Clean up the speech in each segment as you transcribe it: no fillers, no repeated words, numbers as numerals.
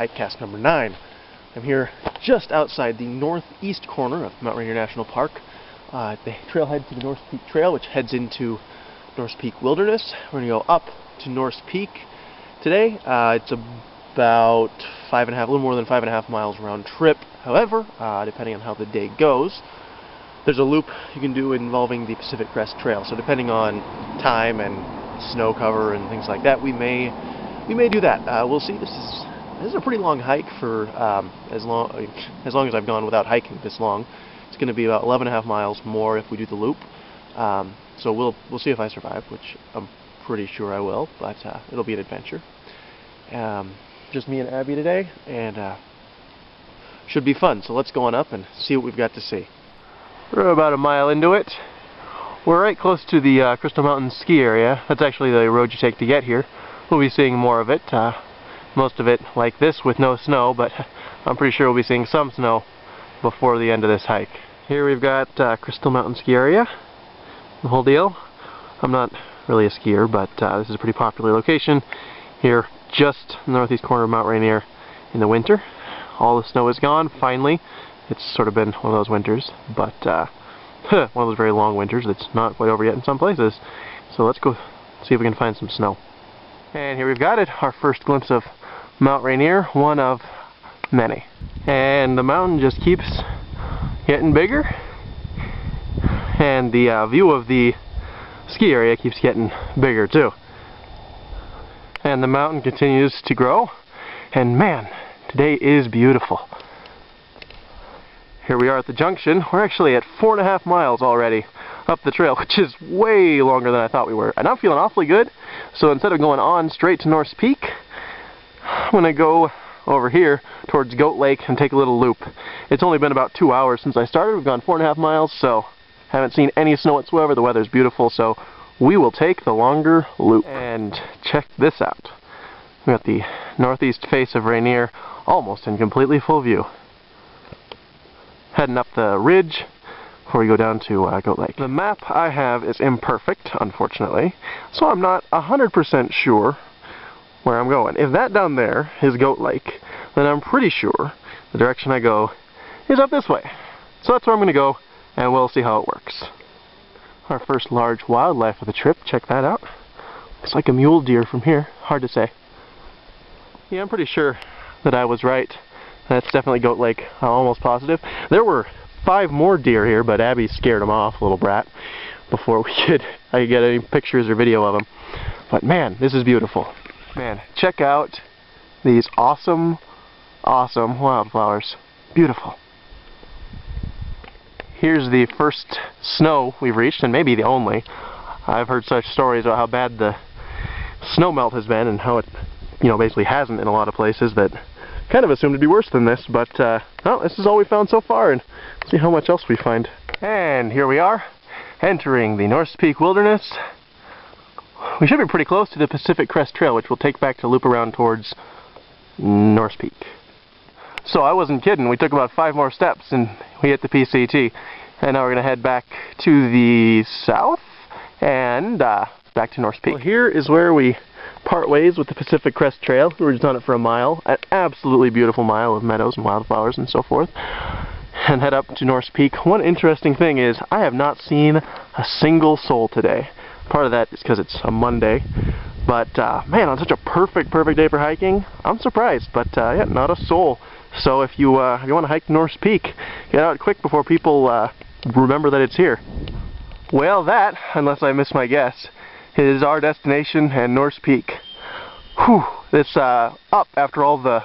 Hikecast number 9. I'm here just outside the northeast corner of Mount Rainier National Park, the trailhead to the Norse Peak Trail, which heads into Norse Peak Wilderness. We're going to go up to Norse Peak today. It's about a little more than 5.5 miles round trip. However, depending on how the day goes, there's a loop you can do involving the Pacific Crest Trail. So depending on time and snow cover and things like that, we may do that. We'll see. This is a pretty long hike for as long as I've gone without hiking this long. It's going to be about 11.5 miles more if we do the loop. So we'll see if I survive, which I'm pretty sure I will. But it'll be an adventure. Just me and Abbey today, and should be fun. So let's go on up and see what we've got to see. We're about a mile into it. We're right close to the Crystal Mountain ski area. That's actually the road you take to get here. We'll be seeing more of it. Most of it like this with no snow, but I'm pretty sure we'll be seeing some snow before the end of this hike. Here we've got Crystal Mountain ski area, the whole deal. I'm not really a skier, but this is a pretty popular location here just in the northeast corner of Mount Rainier in the winter. All the snow is gone, finally. It's sort of been one of those winters, but one of those very long winters that's not quite over yet in some places. So let's go see if we can find some snow. And here we've got it, our first glimpse of Mount Rainier, one of many. And the mountain just keeps getting bigger, and the view of the ski area keeps getting bigger too. And the mountain continues to grow, and man, today is beautiful. Here we are at the junction. We're actually at 4.5 miles already up the trail, which is way longer than I thought we were. And I'm feeling awfully good, so instead of going on straight to Norse Peak, I'm going to go over here towards Goat Lake and take a little loop. It's only been about 2 hours since I started. We've gone 4.5 miles, so haven't seen any snow whatsoever. The weather's beautiful, so we will take the longer loop. And check this out. We've got the northeast face of Rainier almost in completely full view. Heading up the ridge before we go down to Goat Lake. The map I have is imperfect, unfortunately, so I'm not 100% sure where I'm going. If that down there is Goat Lake, then I'm pretty sure the direction I go is up this way. So that's where I'm going to go, and we'll see how it works. Our first large wildlife of the trip, check that out. Looks like a mule deer from here, hard to say. Yeah, I'm pretty sure that I was right. That's definitely Goat Lake, I'm almost positive. There were 5 more deer here, but Abbey scared them off, little brat, before I could get any pictures or video of them. But man, this is beautiful. Man, check out these awesome, awesome wildflowers. Beautiful. Here's the first snow we've reached, and maybe the only. I've heard such stories about how bad the snow melt has been, and how it, basically hasn't in a lot of places, that kind of assumed it'd be worse than this, but well, this is all we found so far, and see how much else we find. And here we are, entering the Norse Peak Wilderness. We should be pretty close to the Pacific Crest Trail, which we'll take back to loop around towards Norse Peak. So I wasn't kidding, we took about 5 more steps and we hit the PCT. And now we're going to head back to the south and back to Norse Peak. Well, here is where we part ways with the Pacific Crest Trail. We were just on it for a mile, an absolutely beautiful mile of meadows and wildflowers and so forth, and head up to Norse Peak. One interesting thing is I have not seen a single soul today. Part of that is because it's a Monday, but man, on such a perfect day for hiking, I'm surprised. But yeah, not a soul. So if you want to hike Norse Peak, get out quick before people remember that it's here. Well, that, unless I miss my guess, is our destination and Norse Peak. Whew, this up after all the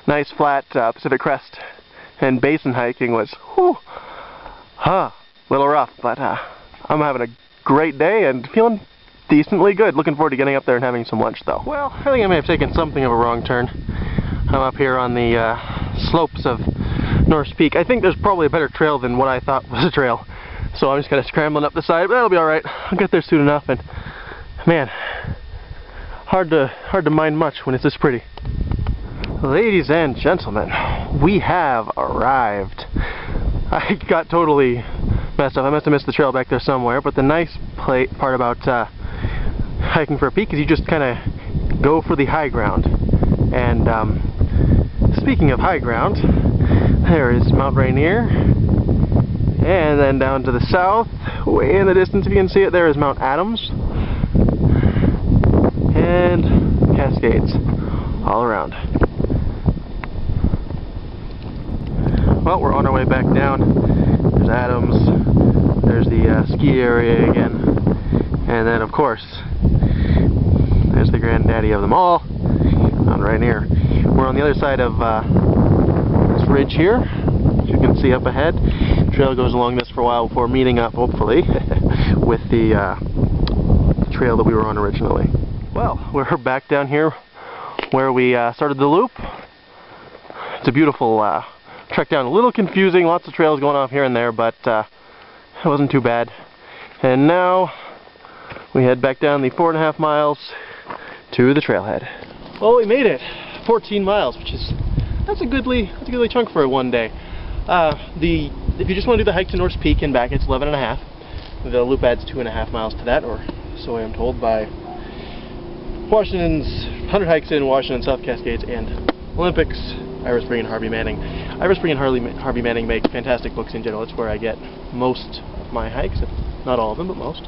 nice flat Pacific Crest and basin hiking was a little rough, but I'm having a great day and feeling decently good. Looking forward to getting up there and having some lunch though. Well, I think I may have taken something of a wrong turn. I'm up here on the slopes of Norse Peak. I think there's probably a better trail than what I thought was a trail, so I'm just kind of scrambling up the side, but that'll be alright. I'll get there soon enough, and man, hard to mind much when it's this pretty. Ladies and gentlemen, we have arrived. I got totally messed up. I must have missed the trail back there somewhere, but the nice part about hiking for a peak is you just kind of go for the high ground. And speaking of high ground, there is Mount Rainier, and then down to the south, way in the distance if you can see it, there is Mount Adams, and Cascades all around. Well, we're on our way back down. There's Adams, there's the ski area again, and then of course there's the granddaddy of them all, Mount Rainier. We're on the other side of this ridge here, as you can see up ahead. The trail goes along this for a while before meeting up, hopefully, with the trail that we were on originally. Well, we're back down here where we started the loop. It's a beautiful trek down, a little confusing, lots of trails going off here and there, but it wasn't too bad. And now we head back down the 4.5 miles to the trailhead. Well, we made it 14 miles, which is that's a goodly chunk for one day. If you just want to do the hike to Norse Peak and back, it's 11.5. The loop adds 2.5 miles to that, or so I am told by Washington's 100 Hikes in Washington, South Cascades, and Olympics. Ira Spring and Harvey Manning. Ira Spring and Harvey Manning make fantastic books in general. It's where I get most of my hikes, if not all of them, but most.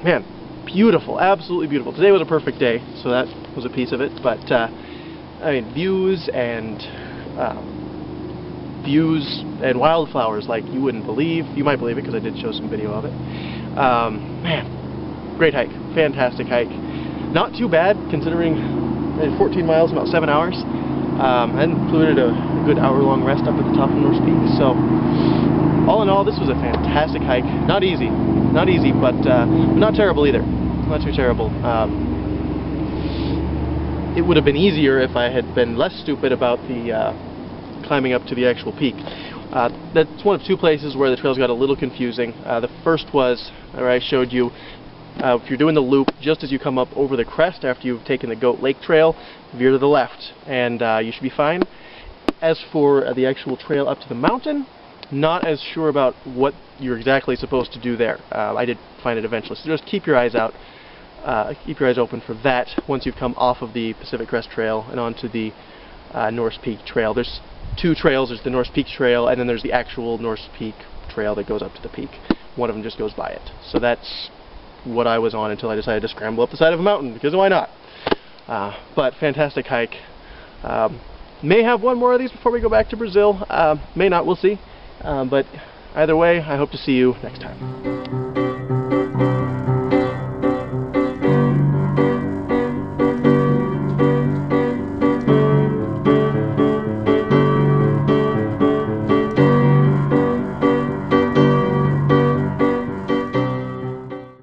Man, beautiful, absolutely beautiful. Today was a perfect day, so that was a piece of it. But I mean, views and wildflowers like you wouldn't believe. You might believe it because I did show some video of it. Man, great hike, fantastic hike. Not too bad considering 14 miles in about 7 hours. I included a good hour-long rest up at the top of Norse Peak. So, all in all, this was a fantastic hike. Not easy, but not terrible either. Not too terrible. It would have been easier if I had been less stupid about the climbing up to the actual peak. That's one of two places where the trails got a little confusing. The first was where I showed you. If you're doing the loop, just as you come up over the crest after you've taken the Goat Lake Trail, veer to the left, and you should be fine. As for the actual trail up to the mountain, not as sure about what you're exactly supposed to do there. I did find it eventually, so just keep your eyes out, keep your eyes open for that once you've come off of the Pacific Crest Trail and onto the Norse Peak Trail. There's two trails. There's the Norse Peak Trail, and then there's the actual Norse Peak Trail that goes up to the peak. One of them just goes by it. So that's what I was on until I decided to scramble up the side of a mountain, because why not? But fantastic hike. May have one more of these before we go back to Brazil. May not, we'll see. But either way, I hope to see you next time.